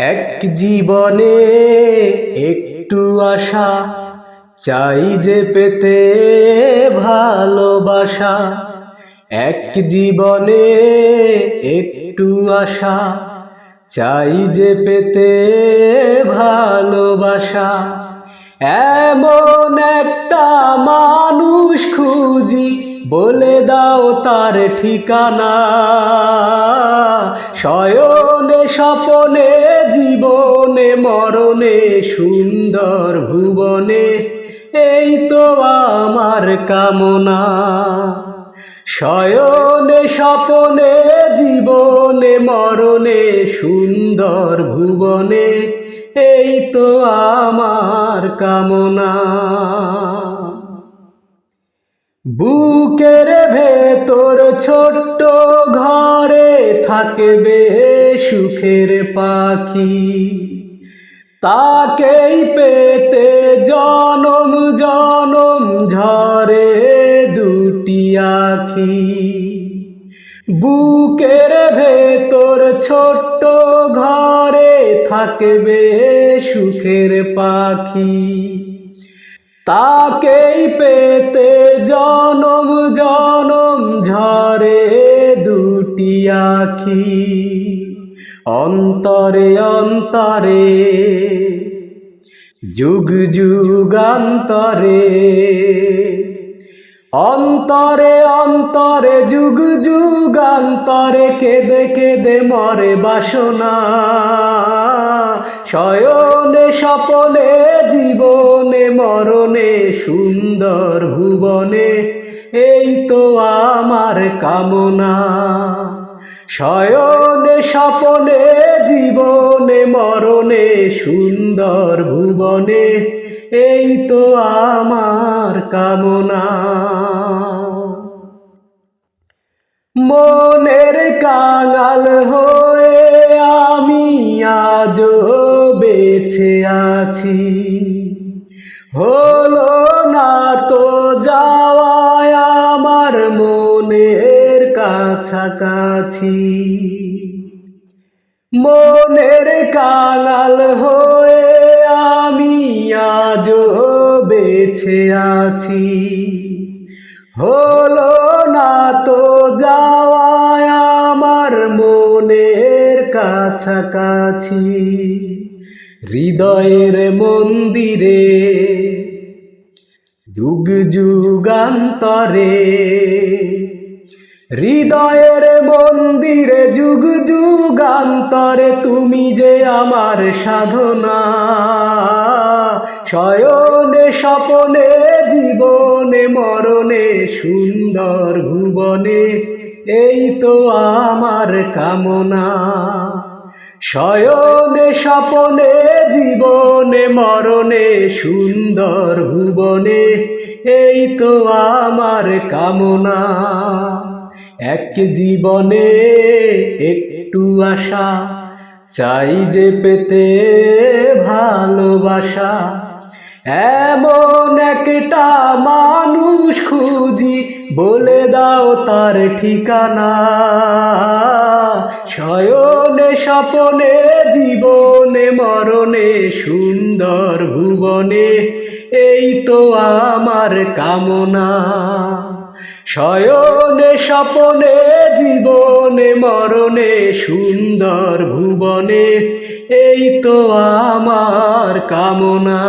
এক জীবনে একটু আশা চাই যে পেতে ভালোবাসা। এক জীবনে একটু আশা চাই যে পেতে ভালোবাসা। এমন একটা মানুষ খুঁজি, বলে দাও তার ঠিকানা। শয়নে স্বপনে জীবনে মরণে সুন্দর ভুবনে, এই তো আমার কামনা। শয়নে স্বপনে জীবনে মরণে সুন্দর ভুবনে, এই তো আমার কামনা। বুকের ভেতর ছোট্ট ঘরে থাকবে সুখের পাখি, তাকেই পেতে জনম জনম ঝরে দুটি আখি। বুকের ভেতর ছোট্ট ঘরে থাকবে সুখের পাখি, তাকেই পেতে জনম জনম ঝরে দুটি আখি। অন্তরে অন্তরে যুগ যুগান্তরে, অন্তরে অন্তরে যুগ যুগান্তরে কেঁদে কেঁদে মরে বাসনা। শয়নে স্বপনে জীবনে মরণে সুন্দর ভুবনে, এই তো আমার কামনা। শয়নে স্বপনে জীবনে মরণে সুন্দর ভুবনে, এই তো আমার কামনা। মনের কাঙাল হয়ে আমি আজও বেঁচে আছি, হলো না তো যাওয়ায় আমার মনের কাছাকাছি। মনের কাঙাল হয়ে আমি আজও বেঁচে আছি, হলো না তো যাওয়ায় আমার মনের কাছাকাছি। হৃদয়ের মন্দিরে যুগ যুগান্তরে, হৃদয়ের মন্দিরে যুগ যুগান্তরে তুমি যে আমার সাধনা। শয়নে স্বপনে জীবনে মরণে সুন্দর ভুবনে, এই তো আমার কামনা। শয়নে স্বপনে জীবনে মরণে সুন্দর ভুবনে, এই তো আমার কামনা। এক জীবনে একটু আশা চাই যে পেতে ভালোবাসা। এমন একটা মানুষ খুঁজি, বলে দাও তার ঠিকানা। শয়নে স্বপনে জীবনে মরণে সুন্দর ভুবনে, এই তো আমার কামনা। শয়নে স্বপনে জীবনে মরণে সুন্দর ভুবনে, এই তো আমার কামনা।